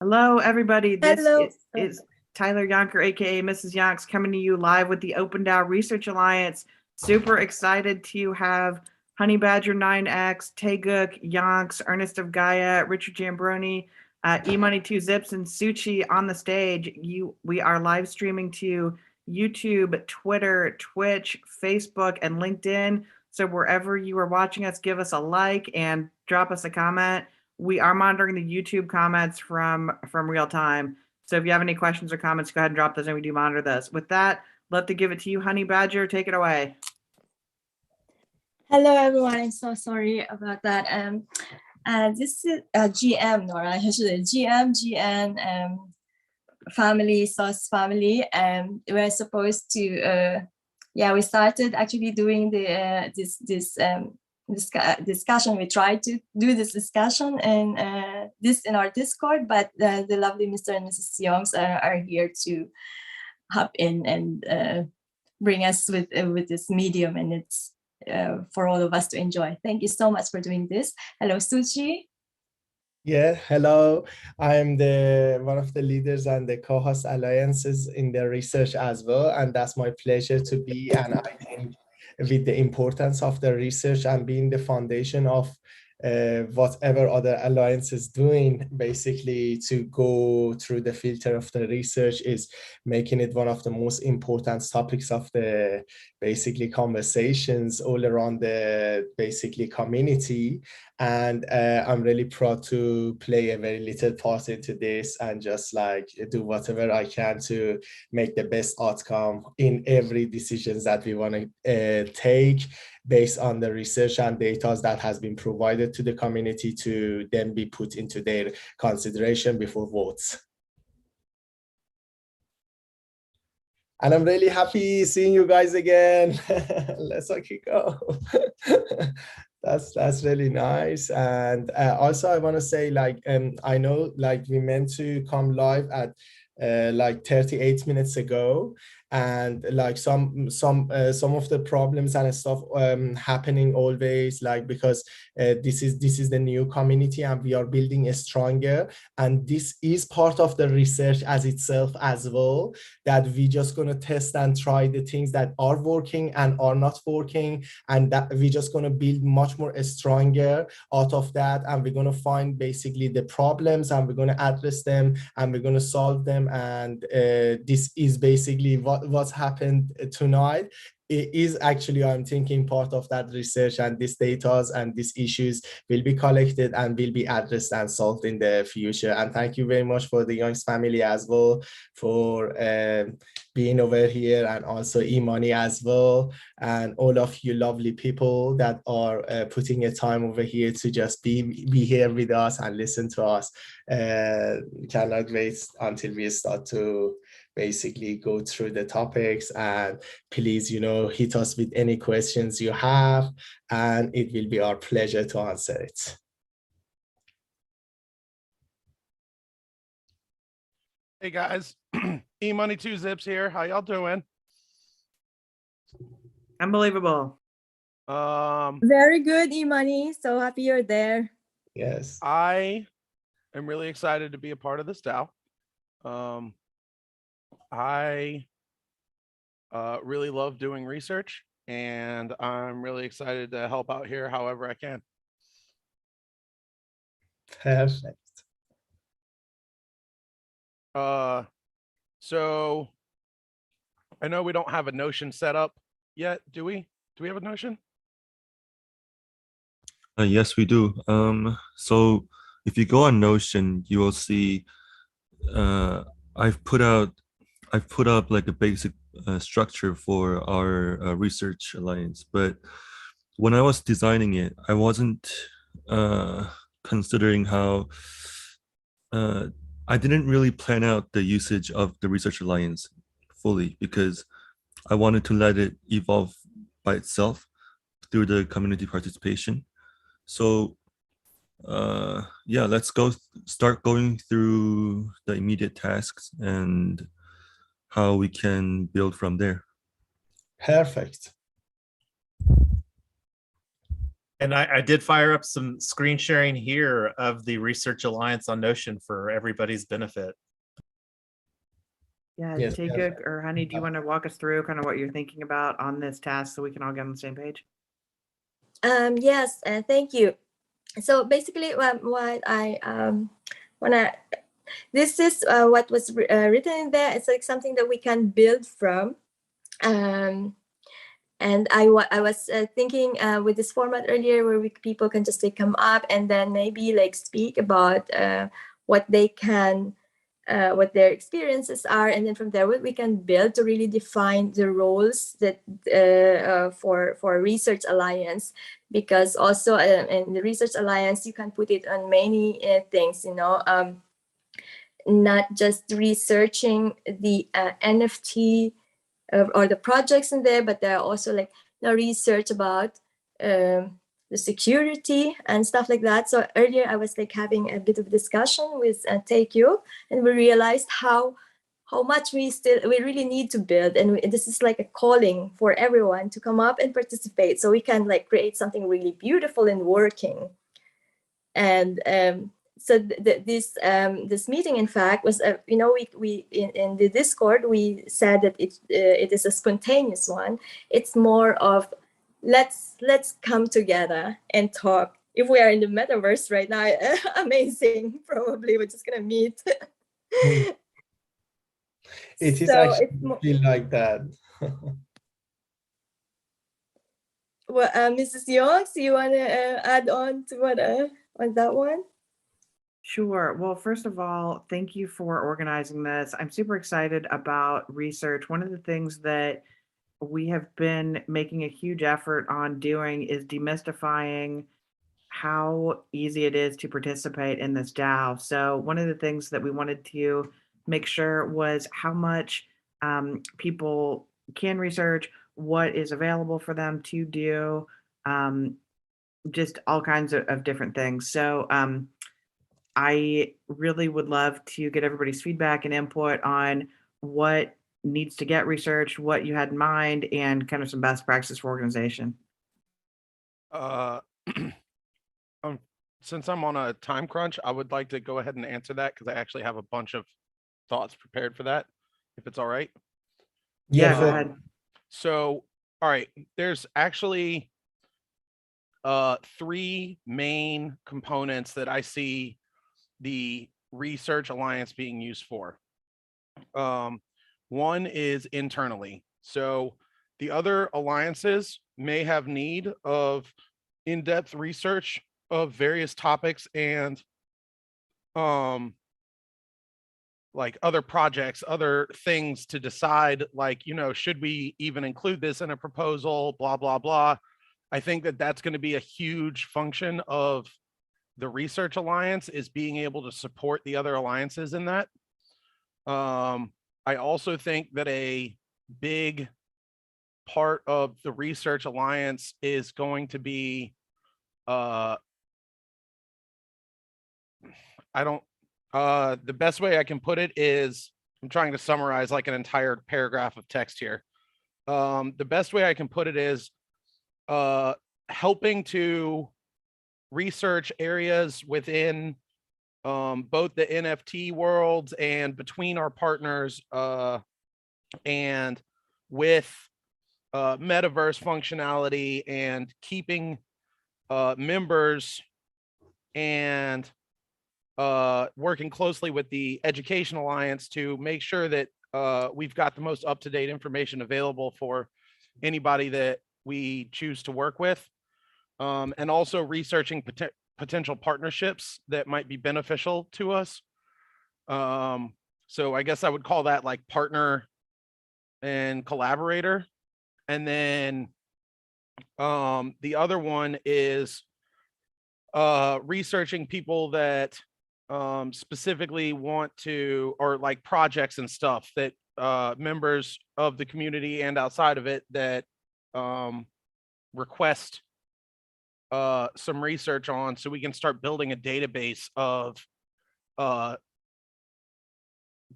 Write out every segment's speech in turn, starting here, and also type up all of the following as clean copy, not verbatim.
Hello, everybody. This Hello. is Tyler Yonker, aka Mrs. Yonks, coming to you live with the Open DAO Research Alliance. Super excited to have Honey Badger 9X, Taeguk, Yonks, Ernest of Gaia, Richard Jambroni, eMoney2Zips, and Suchi on the stage. We are live streaming to YouTube, Twitter, Twitch, Facebook, and LinkedIn. So wherever you are watching us, give us a like and drop us a comment. We are monitoring the YouTube comments from real time. So if you have any questions or comments, go ahead and drop those and we do monitor this. With that, love to give it to you, Honey Badger. Take it away. Hello, everyone. I'm so sorry about that. This is GM, Nora. GN family, SOS family. We're supposed to, we started actually doing the discussion. We tried to do this discussion and this in our Discord, but the lovely Mr. and Mrs. Yongs are here to hop in and bring us with this medium, and it's for all of us to enjoy. Thank you so much for doing this. Hello, Suchi. Yeah, hello. I'm one of the leaders and the co-host alliances in the research as well, and that's my pleasure to be. And I think with the importance of the research and being the foundation of whatever other alliance is doing, basically to go through the filter of the research is making it one of the most important topics of the basically conversations all around the basically community. And I'm really proud to play a very little part into this and just like do whatever I can to make the best outcome in every decisions that we want to take based on the research and data that has been provided to the community to then be put into their consideration before votes. And I'm really happy seeing you guys again. Let's go. That's really nice. And also I want to say, like, I know like we meant to come live at like 38 minutes ago, and like some of the problems and stuff happening always, like because this is the new community and we are building a stronger, and this is part of the research as itself as well, that we just gonna test and try the things that are working and are not working, and that we just gonna build much more stronger out of that, and we're gonna find basically the problems and we're gonna address them and we're gonna solve them. And this is basically what's happened tonight. It is actually, I'm thinking, part of that research, and these data and these issues will be collected and will be addressed and solved in the future. And thank you very much for the Youngs family as well for being over here, and also eMoney as well, and all of you lovely people that are putting a time over here to just be here with us and listen to us. Cannot wait until we start to basically go through the topics, and please, hit us with any questions you have, and it will be our pleasure to answer it. Hey guys, eMoney2Zips here. How y'all doing? Unbelievable. Very good, eMoney. So happy you're there. Yes. I am really excited to be a part of this DAO. I really love doing research, and I'm really excited to help out here however I can. Perfect. So I know we don't have a Notion set up yet, do we? Do we have a Notion? Yes, we do. So if you go on Notion, you will see I've put up like a basic structure for our research alliance, but when I was designing it, I wasn't considering how I didn't really plan out the usage of the research alliance fully, because I wanted to let it evolve by itself through the community participation. So yeah, let's start going through the immediate tasks and how we can build from there. Perfect. And I did fire up some screen sharing here of the Research Alliance on Notion for everybody's benefit. Yeah, Yes, Taeguk or Honey, do you want to walk us through kind of what you're thinking about on this task so we can all get on the same page? Yes, thank you. So basically, what I want to, this is what was written in there. It's like something that we can build from. And I was thinking with this format earlier where people can just like come up and then maybe like speak about what they can, what their experiences are. And then from there, what we can build to really define the roles that for Research Alliance, because also in the Research Alliance, you can put it on many things, you know, not just researching the NFT or the projects in there, but there are also like research about the security and stuff like that. So earlier I was like having a bit of discussion with Taekyo, and we realized how much we really need to build, and this is like a calling for everyone to come up and participate, so we can like create something really beautiful and working. And so this meeting, in fact, was you know, we in the Discord we said that it is a spontaneous one. It's more of let's come together and talk. If we are in the metaverse right now, amazing. Probably we're just gonna meet. it is So actually it's feel like that. well, Mrs. Youngs, you want to add on to what on that one? Sure. Well, first of all, thank you for organizing this. I'm super excited about research. One of the things that we have been making a huge effort on doing is demystifying how easy it is to participate in this DAO. So one of the things that we wanted to make sure was how much people can research, what is available for them to do, just all kinds of different things. So I really would love to get everybody's feedback and input on what needs to get researched, what you had in mind, and kind of some best practices for organization. Since I'm on a time crunch, I would like to go ahead and answer that because I actually have a bunch of thoughts prepared for that, if it's all right. Yeah, Yeah, go sure. ahead. So, all right, there's actually 3 main components that I see the Research Alliance being used for. One is internally. So the other alliances may have need of in-depth research of various topics and like other projects, other things to decide, like, you know, should we even include this in a proposal, blah, blah, blah. I think that that's going to be a huge function of the Research Alliance, is being able to support the other alliances in that. I also think that a big part of the Research Alliance is going to be, the best way I can put it is, I'm trying to summarize like an entire paragraph of text here. The best way I can put it is helping to research areas within both the NFT worlds and between our partners and with metaverse functionality, and keeping members and working closely with the Education Alliance to make sure that we've got the most up-to-date information available for anybody that we choose to work with, and also researching potential partnerships that might be beneficial to us. So I guess I would call that like partner and collaborator. And then the other one is researching people that specifically want to, or like projects and stuff that members of the community and outside of it that request some research on, so we can start building a database of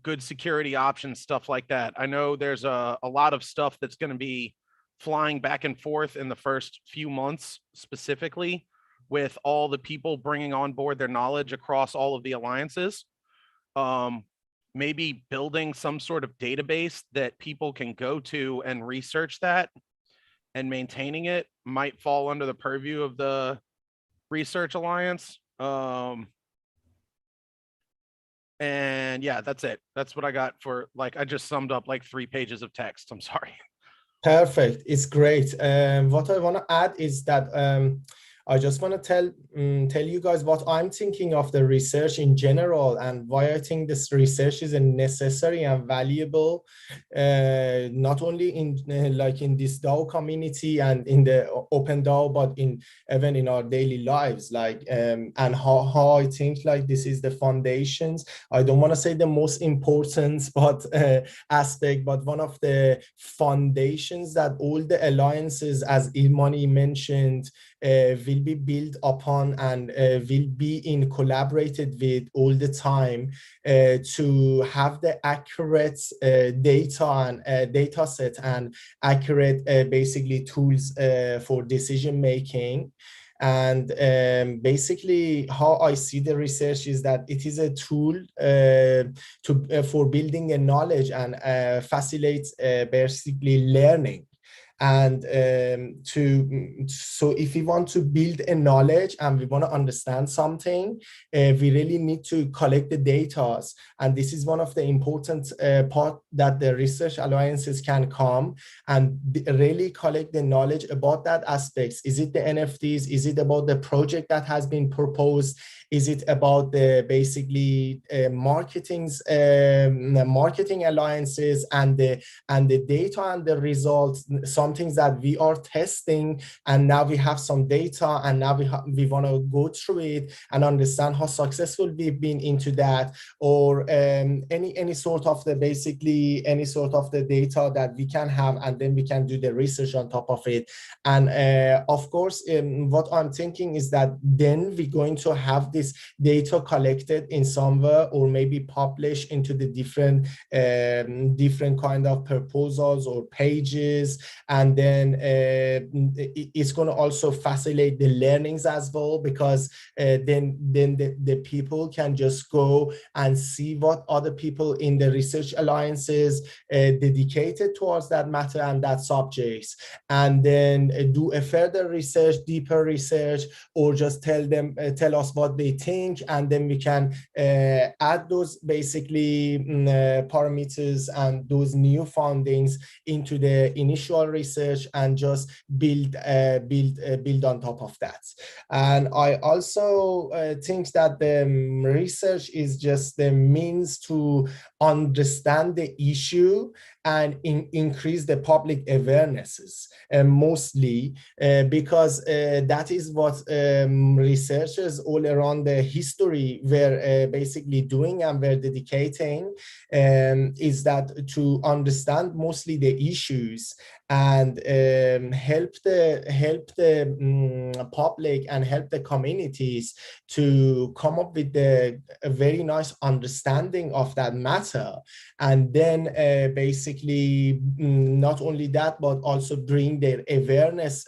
good security options, stuff like that. I know there's a lot of stuff that's going to be flying back and forth in the first few months specifically, with all the people bringing on board their knowledge across all of the alliances. Maybe building some sort of database that people can go to and research that, and maintaining it might fall under the purview of the Research Alliance. And yeah, that's it. That's what I got for, like, I just summed up like 3 pages of text. I'm sorry. Perfect. It's great. What I want to add is that I just want to tell you guys what I'm thinking of the research in general, and why I think this research is a necessary and valuable, not only in like in this DAO community and in the open DAO, but even in our daily lives, like and how I think like this is the foundations. I don't want to say the most important aspect, but one of the foundations that all the alliances, as Imani mentioned, will be built upon and will be collaborated with all the time to have the accurate data and data set and accurate basically tools for decision making. And basically how I see the research is that it is a tool for building a knowledge and facilitates basically learning. And so if we want to build a knowledge and we want to understand something, we really need to collect the data. And this is one of the important part that the research alliances can come and really collect the knowledge about that aspects. Is it the NFTs? Is it about the project that has been proposed? Is it about the basically marketing alliances and the data and the results? Some things that we are testing, and now we have some data, and now we want to go through it and understand how successful we've been into that, or any sort of the basically any sort of the data that we can have, and then we can do the research on top of it. And of course, what I'm thinking is that then we're going to have this data collected in somewhere, or maybe published into the different kind of proposals or pages. And then it's going to also facilitate the learnings as well, because then the people can just go and see what other people in the research alliances dedicated towards that matter and that subjects, and then do a further research, deeper research, or just tell us what they think, and then we can add those basically parameters and those new findings into the initial research and just build on top of that. And I also think that the research is just the means to understand the issue and increase the public awarenesses, mostly because that is what researchers all around the history were basically doing and were dedicating, is that to understand mostly the issues and help the public and help the communities to come up with a very nice understanding of that matter. And then basically not only that, but also bring their awareness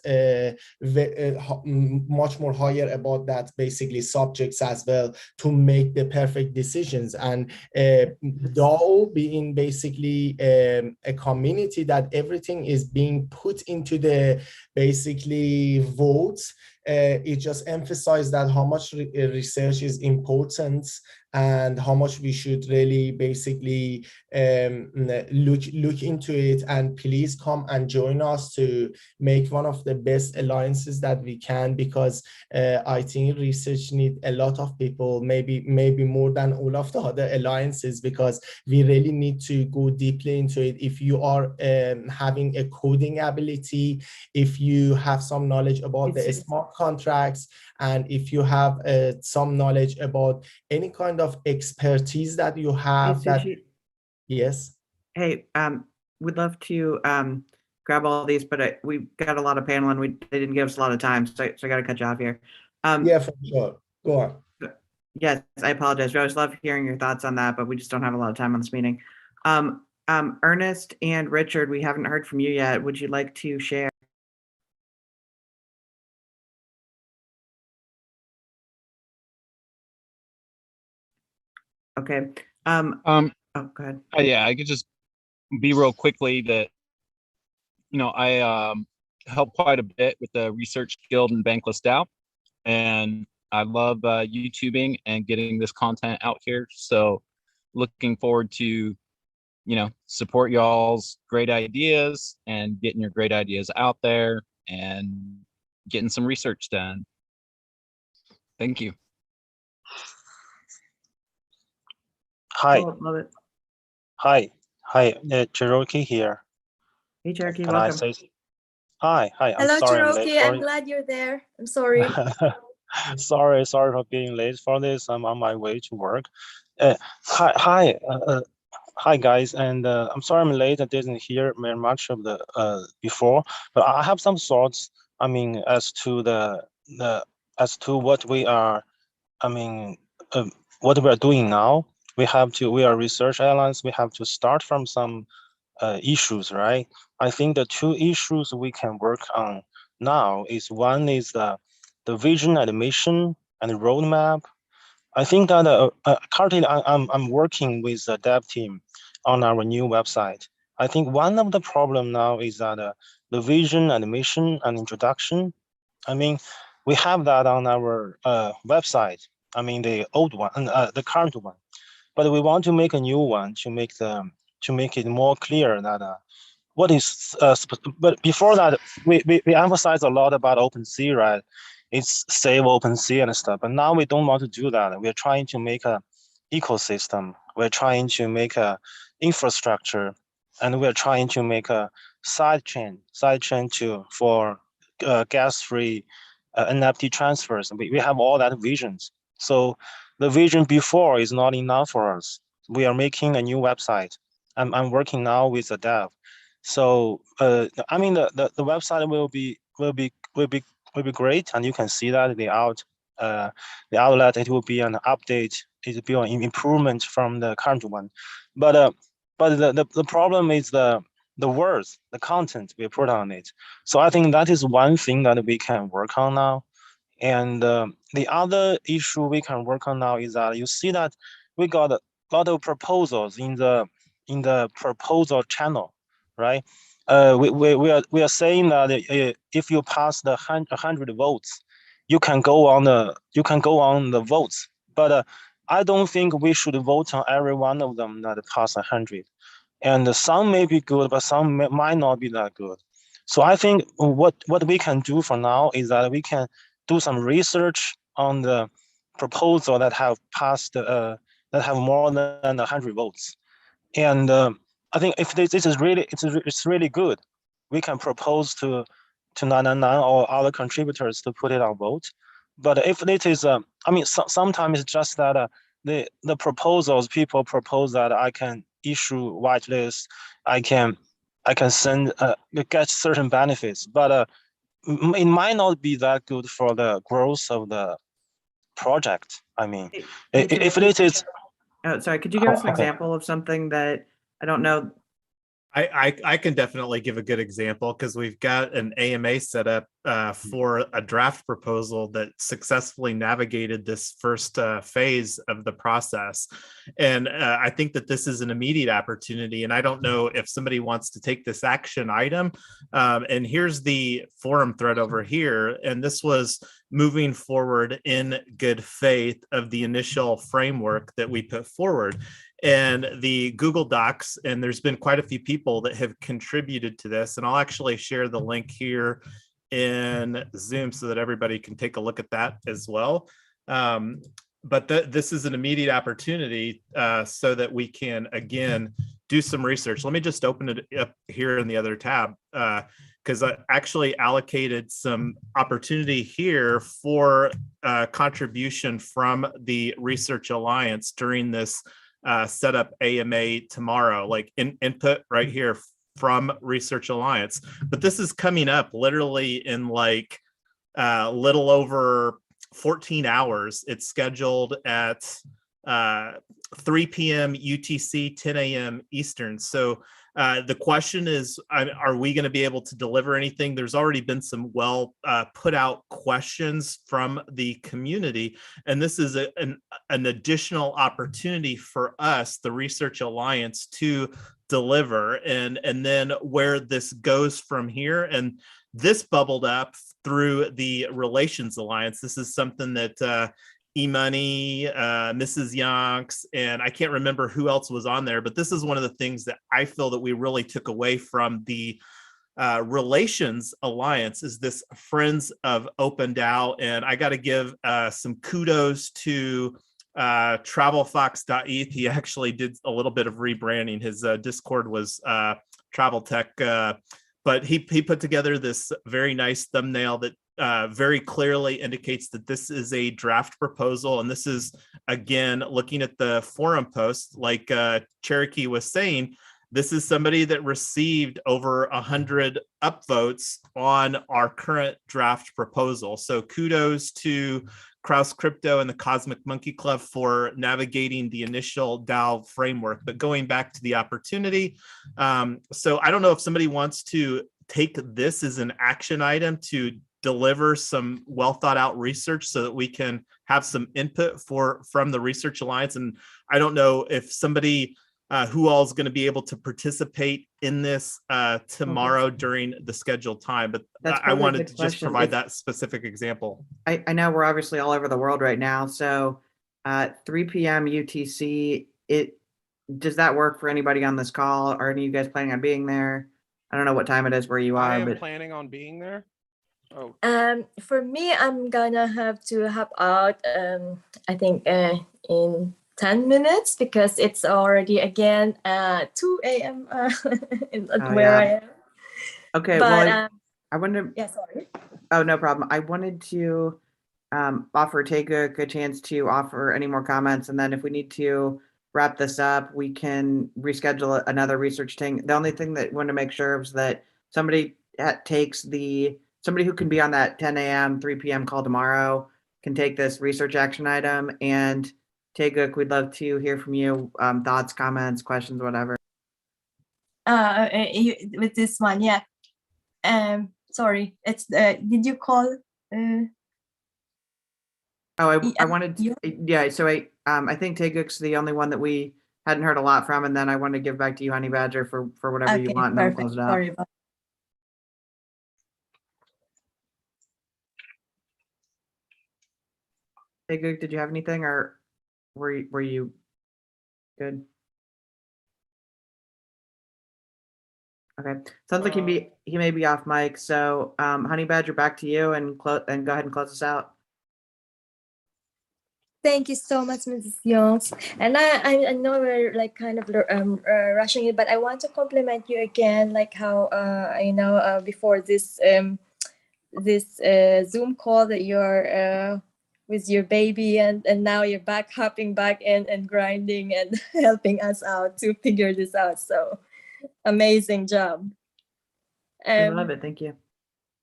much more higher about that basically subjects as well, to make the perfect decisions. And DAO being basically a community that everything is being put into the basically votes, it just emphasized that how much research is important and how much we should really basically look into it. And please come and join us to make one of the best alliances that we can, because I think research needs a lot of people, maybe more than all of the other alliances, because we really need to go deeply into it. If you are having a coding ability, if you have some knowledge about the smart contracts, and if you have some knowledge about any kind of expertise that you have, yes. Hey, we'd love to grab all these, but we've got a lot of panel and they didn't give us a lot of time, so I got to cut you off here. Yeah, for sure. Go on. Yes, I apologize. We always love hearing your thoughts on that, but we just don't have a lot of time on this meeting. Ernest and Richard, we haven't heard from you yet. Would you like to share? Okay. Oh, go ahead. Yeah, I could just be real quickly that, I help quite a bit with the Research Guild and Bankless DAO, and I love YouTubing and getting this content out here. So looking forward to, support y'all's great ideas and getting your great ideas out there and getting some research done. Thank you. Hi, Oh, love it. hi, Cherokee here. Hey, Cherokee, Can I welcome. say? Hi, I'm Hello, sorry I'm late Cherokee. for I'm glad you're there. I'm sorry. sorry for being late for this. I'm on my way to work. Hi guys, and I'm sorry I'm late. I didn't hear very much of the before, but I have some thoughts. I mean, as to what we are. I mean, what we are doing now. We are research airlines. We have to start from some issues, right? I think the two issues we can work on now is one is the vision and mission and the roadmap. I think that currently I'm working with the dev team on our new website. I think one of the problem now is that the vision and mission and introduction. I mean, we have that on our website. I mean, the old one and the current one, but we want to make a new one to make it more clear that what is but before that we emphasize a lot about OpenSea, right? It's save OpenSea and stuff, but now we don't want to do that. We're trying to make a ecosystem. We're trying to make a infrastructure, and we're trying to make a side chain for gas-free NFT transfers. We have all that visions. So the vision before is not enough for us. We are making a new website. I'm working now with a dev. So I mean the website will be great, and you can see that the outlet, it will be an update, it will be an improvement from the current one. But the problem is the words, the content we put on it. So I think that is one thing that we can work on now. And the other issue we can work on now is that you see that we got a lot of proposals in the proposal channel, right? We are saying that if you pass the 100 votes, you can go on the votes. But I don't think we should vote on every one of them that pass 100. And some may be good, but some might not be that good. So I think what we can do for now is that we can do some research on the proposal that have passed that have more than 100 votes. And I think if this is really it's really good, we can propose to 999 or other contributors to put it on vote. But if it is, I mean, sometimes it's just that the proposals, people propose that I can issue whitelist, I can send get certain benefits, but it might not be that good for the growth of the project. I mean, if it is. Oh, sorry. Could you give us an Okay. example of something that I don't know? I can definitely give a good example because we've got an AMA set up for a draft proposal that successfully navigated this first phase of the process. And I think that this is an immediate opportunity. And I don't know if somebody wants to take this action item. And here's the forum thread over here. And this was moving forward in good faith of the initial framework that we put forward. And the Google Docs, and there's been quite a few people that have contributed to this, and I'll actually share the link here in Zoom so that everybody can take a look at that as well. But this is an immediate opportunity so that we can, again, do some research. Let me just open it up here in the other tab because I actually allocated some opportunity here for contribution from the Research Alliance during this set up AMA tomorrow, like input right here from Research Alliance. But this is coming up literally in like little over 14 hours. It's scheduled at 3 p.m. UTC, 10 a.m. Eastern. So the question is, are we going to be able to deliver anything? There's already been some well put out questions from the community, and this is an additional opportunity for us, the Research Alliance, to deliver, and then where this goes from here. And this bubbled up through the Relations Alliance. This is something that E-Money, Mrs. Yonks, and I can't remember who else was on there, but this is one of the things that I feel that we really took away from the Relations Alliance, is this Friends of Open DAO. And I got to give some kudos to TravelFox.eth. He actually did a little bit of rebranding. His Discord was Travel Tech, but he put together this very nice thumbnail that very clearly indicates that this is a draft proposal. And this is, again, looking at the forum post, like Cherokee was saying, this is somebody that received over 100 upvotes on our current draft proposal. So kudos to Kraus Crypto and the Cosmic Monkey Club for navigating the initial DAO framework. But going back to the opportunity, so I don't know if somebody wants to take this as an action item to deliver some well thought out research so that we can have some input from the Research Alliance. And I don't know if somebody who all is going to be able to participate in this tomorrow during the scheduled time, but I wanted to just provide that specific example. I know we're obviously all over the world right now, so 3 p.m. UTC, does that work for anybody on this call? Are any of you guys planning on being there? I don't know what time it is where you are. I am but planning on being there. Oh, For me, I'm gonna have to hop out. I think in 10 minutes, because it's already again 2 a.m. Where I am. Okay, But well, I wanted to, yeah, sorry. oh, no problem. I wanted to offer Taeguk a chance to offer any more comments, and then if we need to wrap this up, we can reschedule another research thing. The only thing that I want to make sure is that somebody somebody who can be on that 10 a.m., 3 p.m. call tomorrow can take this research action item. And Taeguk, we'd love to hear from you, thoughts, comments, questions, whatever. With this one, yeah. Sorry, it's did you call? I wanted to, yeah. So I think Taeguk's the only one that we hadn't heard a lot from, and then I want to give back to you, Honey Badger, for whatever you want. And then we'll close it out. Sorry about. Taeguk, did you have anything, or were you good? Okay, sounds like he may be off mic. So Honey Badger, back to you, and go ahead and close us out. Thank you so much, Mrs. Youngs. And I know we're like kind of rushing it, but I want to compliment you again, like how before this Zoom call that you're with your baby, and now you're hopping back and grinding and helping us out to figure this out. So amazing job. I love it. Thank you.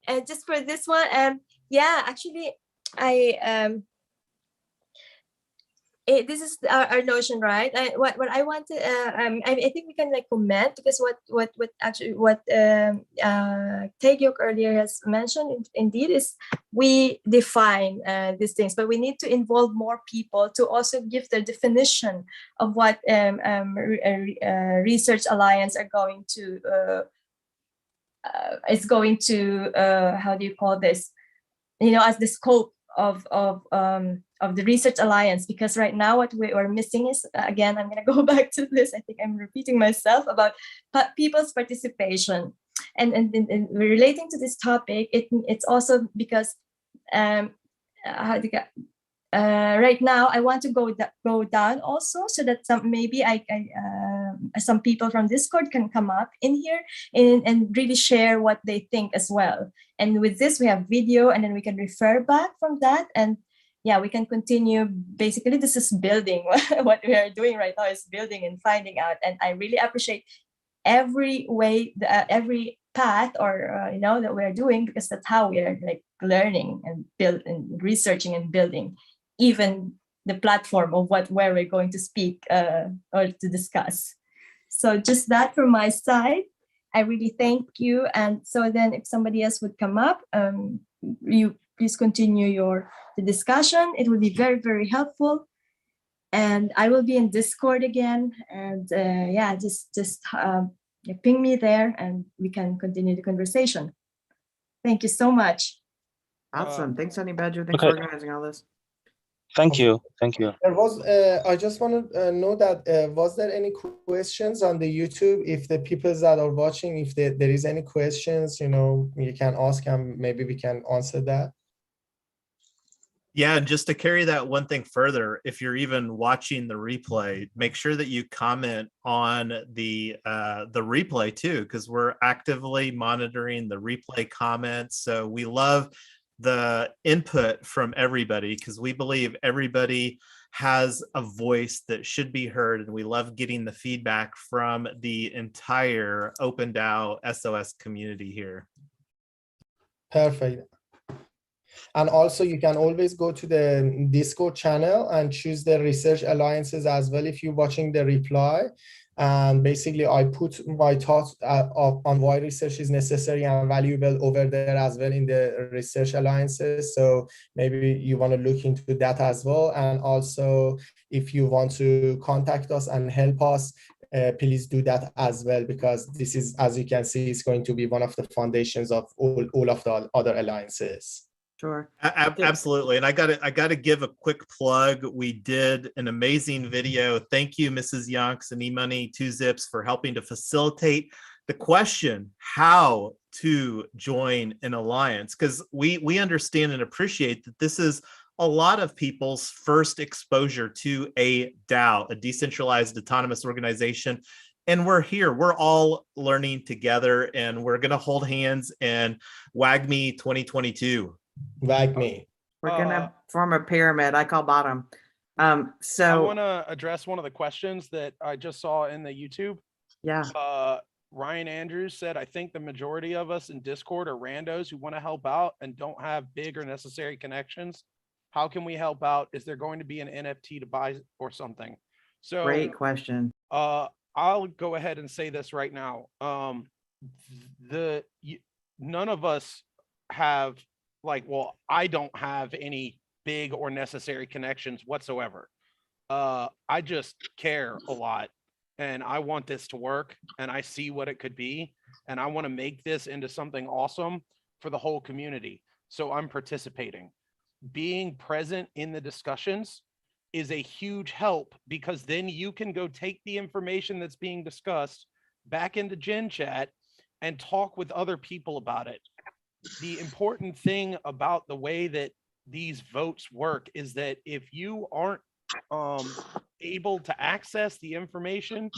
And just for this one, yeah, actually, this is our notion, right? What I wanted, I think we can like comment, because what Taeguk earlier has mentioned, indeed, is we define these things, but we need to involve more people to also give the definition of what Research Alliance are going to is going to how do you call this? As the scope of the Research Alliance, because right now what we are missing is, again, I'm going to go back to this, I think I'm repeating myself, about people's participation. And relating to this topic, it's also because right now I want to go down also, so that maybe some people from Discord can come up in here and really share what they think as well. And with this, we have video, and then we can refer back from that, and yeah, we can continue. Basically, this is building. What we are doing right now is building and finding out. And I really appreciate every way, every path, or that we are doing, because that's how we are like learning and researching and building, even the platform of where we're going to speak or to discuss. So just that from my side. I really thank you. And so then if somebody else would come up, you please continue the discussion. It will be very, very helpful. And I will be in Discord again. And yeah, just ping me there and we can continue the conversation. Thank you so much. Awesome. Thanks, Honey Badger. Thanks Okay. for organizing all this. Thank you. Thank you. There was, I just want to know that, was there any questions on the YouTube? If the people that are watching, if there is any questions, you know, you can ask them, maybe we can answer that. Yeah, and just to carry that one thing further, if you're even watching the replay, make sure that you comment on the replay too, because we're actively monitoring the replay comments. So we love the input from everybody because we believe everybody has a voice that should be heard, and we love getting the feedback from the entire Open DAO SOS community here. Perfect. And also you can always go to the Discord channel and choose the research alliances as well if you're watching the replay. And basically I put my thoughts on why research is necessary and valuable over there as well in the research alliances. So maybe you want to look into that as well. And also if you want to contact us and help us, please do that as well, because this is, as you can see, is going to be one of the foundations of all of the other alliances. Sure. Absolutely. And I gotta give a quick plug. We did an amazing video. Thank you, Mrs. Yonks and eMoney 2Zips for helping to facilitate the question, how to join an alliance, because we understand and appreciate that this is a lot of people's first exposure to a DAO, a decentralized autonomous organization. And we're here, we're all learning together, and we're gonna hold hands and WAGME 2022. Like me. We're gonna form a pyramid. I call bottom. I So want to address one of the questions that I just saw in the YouTube. yeah, Ryan Andrews said, I think the majority of us in Discord are randos who want to help out and don't have big or necessary connections. How can we help out? Is there going to be an NFT to buy or something? So great question. I'll go ahead and say this right now. None of us have I don't have any big or necessary connections whatsoever. I just care a lot and I want this to work and I see what it could be. And I want to make this into something awesome for the whole community. So I'm participating. Being present in the discussions is a huge help, because then you can go take the information that's being discussed back into Gen Chat and talk with other people about it. The important thing about the way that these votes work is that if you aren't able to access the information,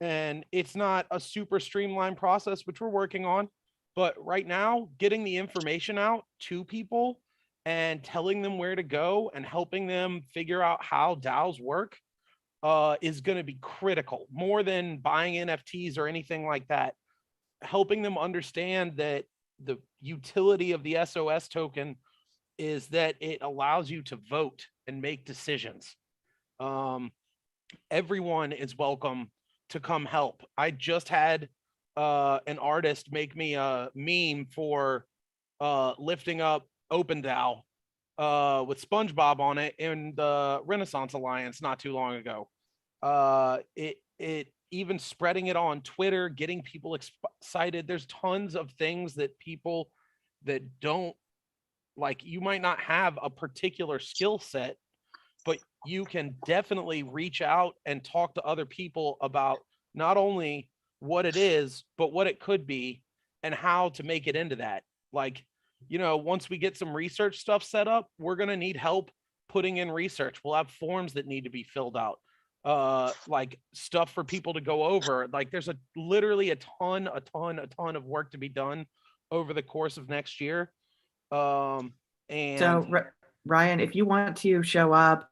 and it's not a super streamlined process, which we're working on, but right now getting the information out to people and telling them where to go and helping them figure out how DAOs work is going to be critical, more than buying NFTs or anything like that. Helping them understand that the utility of the SOS token is that it allows you to vote and make decisions. Everyone is welcome to come help. I just had an artist make me a meme for lifting up Open DAO with SpongeBob on it in the Renaissance Alliance not too long ago. It even spreading it on Twitter, getting people excited. There's tons of things that people that don't you might not have a particular skill set, but you can definitely reach out and talk to other people about not only what it is, but what it could be and how to make it into that. Once we get some research stuff set up, we're going to need help putting in research. We'll have forms that need to be filled out. Stuff for people to go over. There's literally a ton of work to be done over the course of next year. And so Ryan, if you want to show up,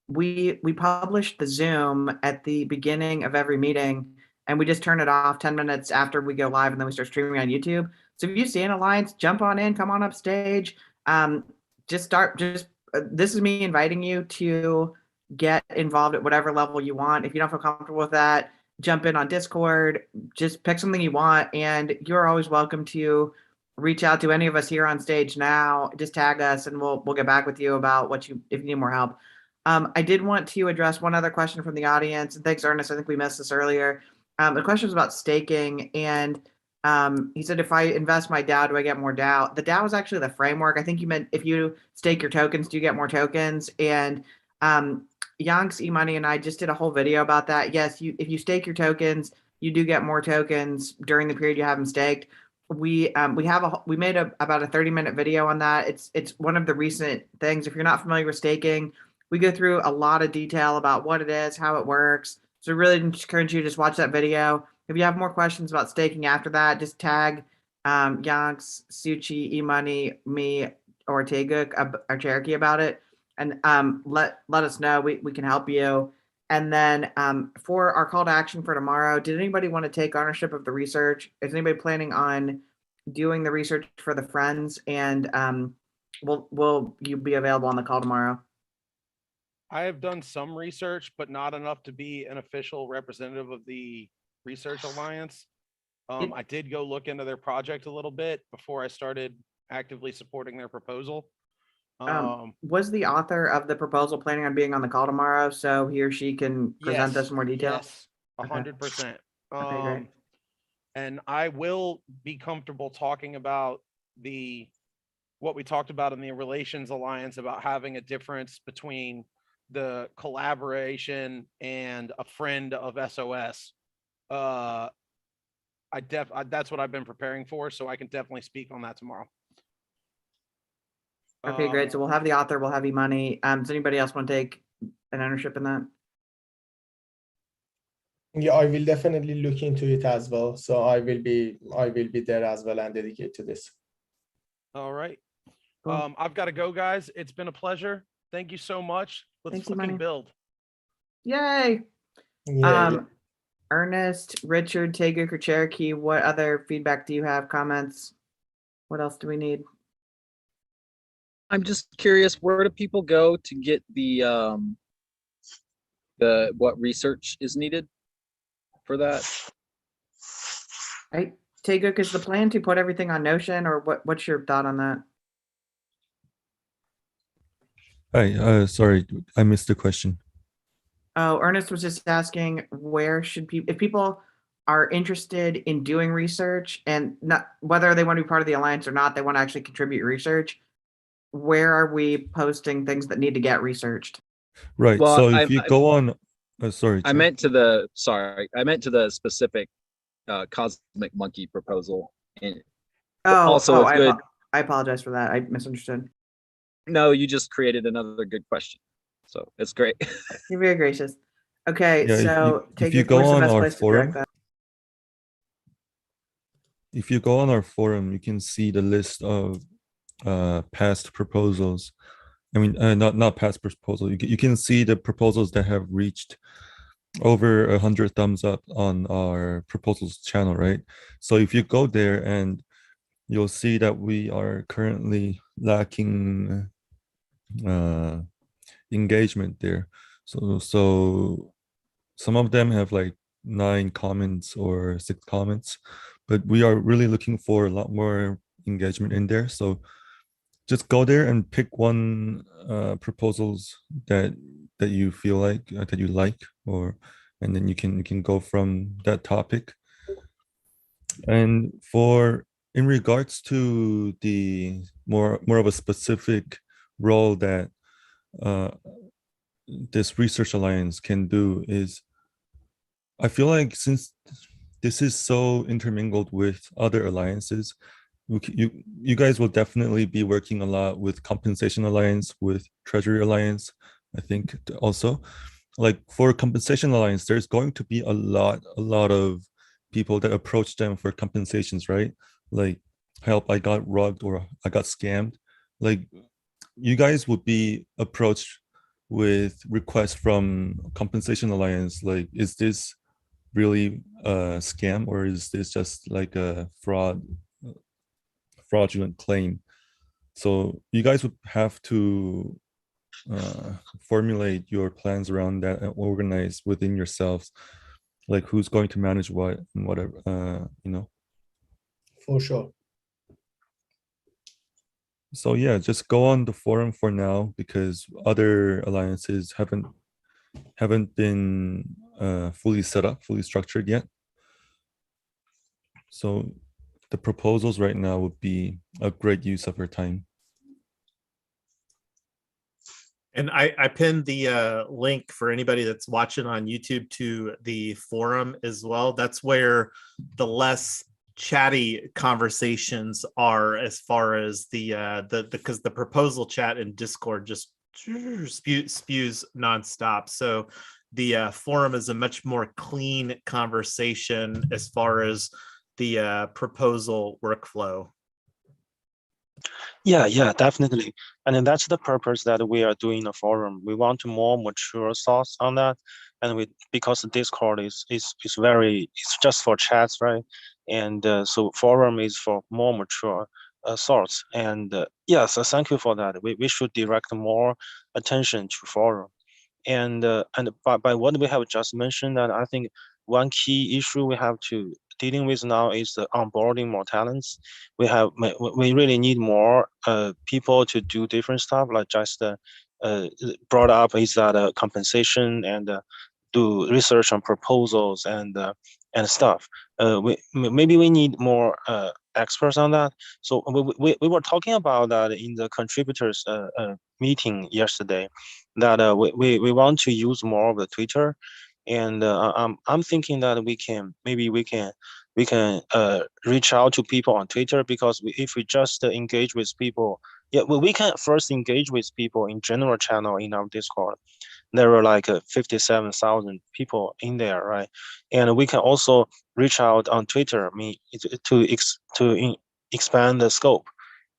we publish the Zoom at the beginning of every meeting, and we just turn it off 10 minutes after we go live, and then we start streaming on YouTube. So if you see an alliance, jump on in, come on up stage. Just this is me inviting you to get involved at whatever level you want. If you don't feel comfortable with that, jump in on Discord, just pick something you want, and you're always welcome to reach out to any of us here on stage now. Just tag us and we'll get back with you about what you, if you need more help. I did want to address one other question from the audience, and thanks, Ernest. I think we missed this earlier. The question was about staking, and he said, if I invest my DAO, do I get more DAO? The DAO is actually the framework. I think you meant if you stake your tokens, do you get more tokens? And Yanks, eMoney, and I just did a whole video about that. Yes, if you stake your tokens, you do get more tokens during the period you have them staked. We made about a 30-minute video on that. It's one of the recent things. If you're not familiar with staking, we go through a lot of detail about what it is, how it works. So really encourage you to just watch that video. If you have more questions about staking after that, just tag Yanks, Suchi, eMoney, me, or Taeguk or Cherokee about it, and let us know. We can help you. And then for our call to action for tomorrow, did anybody want to take ownership of the research? Is anybody planning on doing the research for the friends? And will you be available on the call tomorrow? I have done some research, but not enough to be an official representative of the Research Alliance. I did go look into their project a little bit before I started actively supporting their proposal. Was the author of the proposal planning on being on the call tomorrow so he or she can present us more detail? Yes, 100%. Okay, great. And I will be comfortable talking about what we talked about in the Relations Alliance about having a difference between the collaboration and a friend of SOS. That's what I've been preparing for, so I can definitely speak on that tomorrow. Okay, great. So we'll have the author, we'll have eMoney. Does anybody else want to take an ownership in that? Yeah, I will definitely look into it as well. So I will be there as well and dedicate to this. All right. Cool. I've got to go, guys. It's been a pleasure. Thank you so much. Let's Thanks, fucking eMoney. build. Yay. Yeah. Ernest, Richard, Taeguk, or Cherokee, what other feedback do you have? Comments? What else do we need? I'm just curious, where do people go to get the what research is needed for that? Right. Taeguk, is the plan to put everything on Notion, or what's your thought on that? Hi, sorry, I missed the question. Oh, Ernest was just asking, where should people, if people are interested in doing research and not whether they want to be part of the alliance or not, they want to actually contribute research, where are we posting things that need to get researched? Right. Well, So if you go on, sorry, I meant to the specific Cosmic Monkey proposal. And it's good. I apologize for that. I misunderstood. No, you just created another good question. So it's great. You're very gracious. Okay, yeah, so if you go on our forum, if you go on our forum, you can see the list of past proposals. I mean, not past proposal. You can see the proposals that have reached over 100 thumbs up on our proposals channel, right? So if you go there, and you'll see that we are currently lacking engagement there. So some of them have like 9 comments or 6 comments, but we are really looking for a lot more engagement in there. So just go there and pick one proposals that you feel like that you like, and then you can go from that topic. And in regards to the more of a specific role that this research alliance can do is, I feel like since this is so intermingled with other alliances, you guys will definitely be working a lot with Compensation Alliance, with Treasury Alliance. I think also, like for Compensation Alliance, there's going to be a lot of people that approach them for compensations, right? Like, help, I got rugged or I got scammed. Like, you guys would be approached with requests from Compensation Alliance, like, is this really a scam, or is this just like a fraudulent claim? So you guys would have to formulate your plans around that and organize within yourselves, like who's going to manage what and whatever, you know. For sure. So yeah, just go on the forum for now, because other alliances haven't been fully set up, fully structured yet. So the proposals right now would be a great use of your time. And I pinned the link for anybody that's watching on YouTube to the forum as well. That's where the less chatty conversations are, as far as because the proposal chat in Discord just spews nonstop. So the forum is a much more clean conversation as far as the proposal workflow. Yeah, definitely. And then that's the purpose that we are doing the forum. We want more mature thoughts on that. And because Discord is very, it's just for chats, right? And so forum is for more mature thoughts. And yeah, so thank you for that. We should direct more attention to forum. And by what we have just mentioned, that I think one key issue we have to dealing with now is the onboarding more talents. We really need more people to do different stuff, like just brought up is that compensation and do research on proposals and stuff. Maybe we need more experts on that. So we were talking about that in the contributors meeting yesterday, that we want to use more of the Twitter, and I'm thinking that we can reach out to people on Twitter, because if we just engage with people, yeah, we can first engage with people in general channel in our Discord. There were like 57,000 people in there, right? And we can also reach out on Twitter, I mean, to expand the scope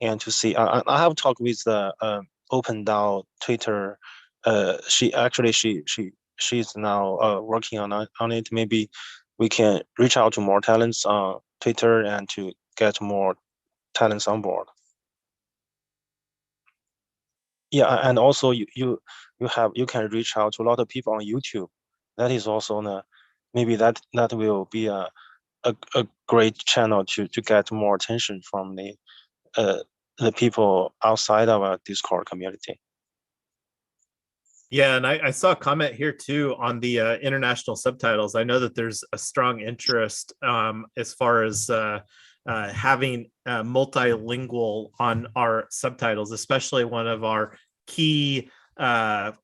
and to see. I have talked with the Open DAO Twitter. She's now working on it. Maybe we can reach out to more talents on Twitter and to get more talents on board. Yeah, and also you can reach out to a lot of people on YouTube. That is also maybe that will be a great channel to get more attention from the people outside of our Discord community. Yeah, and I saw a comment here too on the international subtitles. I know that there's a strong interest as far as having multilingual on our subtitles, especially one of our key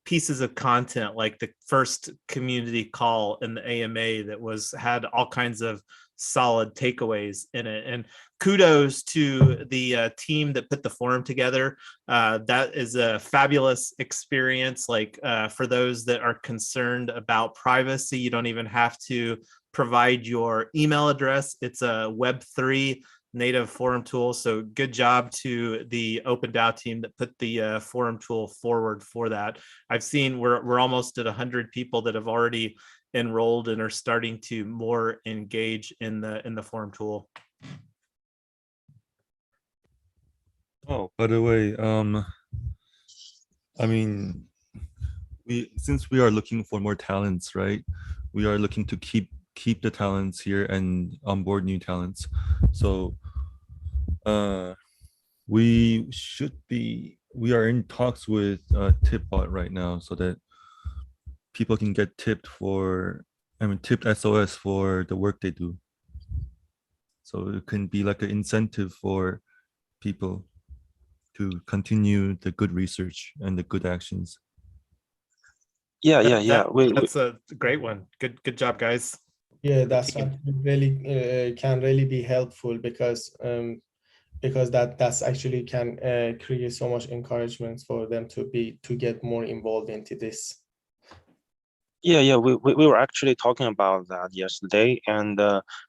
pieces of content, like the first community call in the AMA that had all kinds of solid takeaways in it. And kudos to the team that put the forum together. That is a fabulous experience. Like for those that are concerned about privacy, you don't even have to provide your email address. It's a Web3 native forum tool. So good job to the Open DAO team that put the forum tool forward for that. I've seen we're almost at 100 people that have already enrolled and are starting to more engage in the forum tool. Oh, by the way, I mean, since we are looking for more talents, right? We are looking to keep the talents here and onboard new talents. So we are in talks with Tipbot right now, so that people can get tipped SOS for the work they do. So it can be like an incentive for people to continue the good research and the good actions. Yeah. That's a great one. Good job, guys. Yeah, that's really can really be helpful, because that's actually can create so much encouragement for them to get more involved into this. Yeah, we were actually talking about that yesterday, and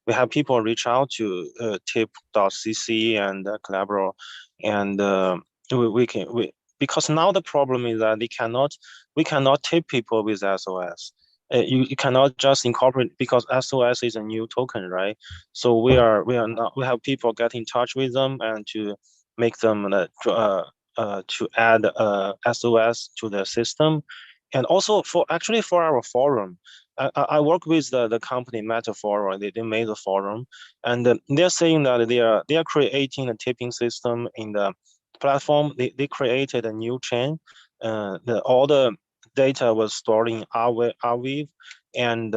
we have people reach out to tip.cc and Collabora, and because now the problem is that we cannot tip people with SOS. You cannot just incorporate, because SOS is a new token, right? So we have people get in touch with them and to make them to add SOS to the system, and also for our forum. I work with the company Metaforum. They made the forum, and they're saying that they are creating a tipping system in the platform. They created a new chain. All the data was stored in Arweave, and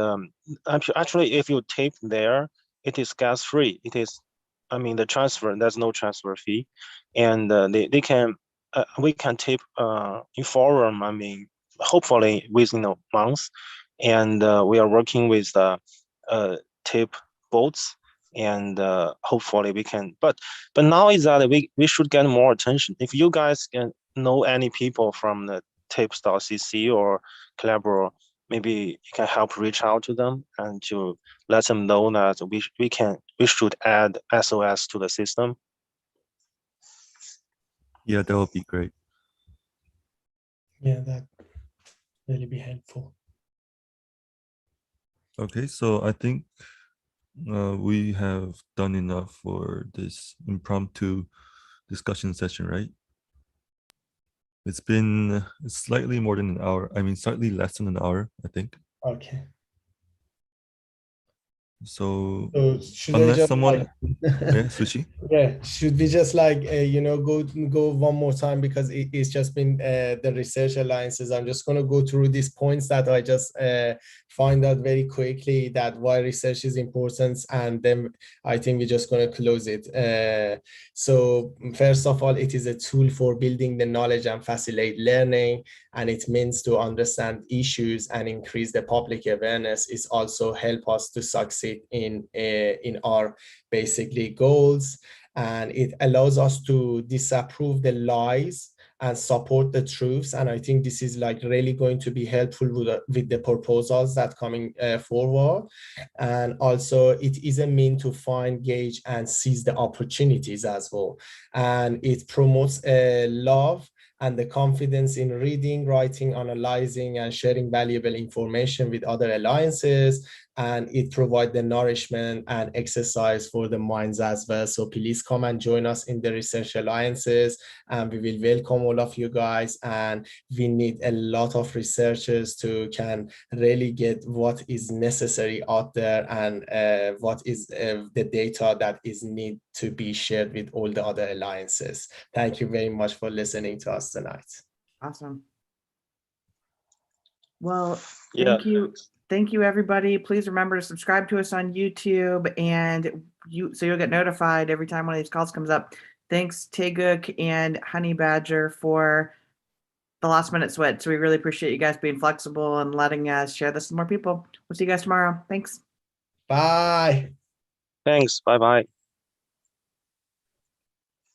actually, if you tip there, it is gas free. It is, I mean, the transfer, there's no transfer fee, and they can we can tip in forum. I mean, hopefully within a month, and we are working with tip boats, and hopefully we can. But now is that we should get more attention. If you guys can know any people from the tips.cc or Collabora, maybe you can help reach out to them and to let them know that we should add SOS to the system. Yeah, that would be great. Yeah, that really be helpful. Okay, so I think we have done enough for this impromptu discussion session, right? It's been slightly more than an hour. I mean, slightly less than an hour, I think. Okay. So Should I unless just someone, like, yeah, Sushi. yeah, should we just like go one more time, because it's just been the research alliances. I'm just going to go through these points that I just find out very quickly, that why research is important, and then I think we're just going to close it. So first of all, it is a tool for building the knowledge and facilitate learning, and it means to understand issues and increase the public awareness. It also help us to succeed in our basically goals, and it allows us to disapprove the lies and support the truths. And I think this is like really going to be helpful with the proposals that coming forward. And also it is a mean to find, gauge, and seize the opportunities as well. And it promotes love and the confidence in reading, writing, analyzing, and sharing valuable information with other alliances. And it provides the nourishment and exercise for the minds as well. So please come and join us in the research alliances, and we will welcome all of you guys. And we need a lot of researchers to can really get what is necessary out there, and what is the data that is need to be shared with all the other alliances. Thank you very much for listening to us tonight. Awesome. Well, Yeah. Thank you, everybody. Please remember to subscribe to us on YouTube, and so you'll get notified every time one of these calls comes up. Thanks, Taeguk and Honey Badger, for the last minute switch. So we really appreciate you guys being flexible and letting us share this with more people. We'll see you guys tomorrow. Thanks. Bye. Thanks. Bye-bye.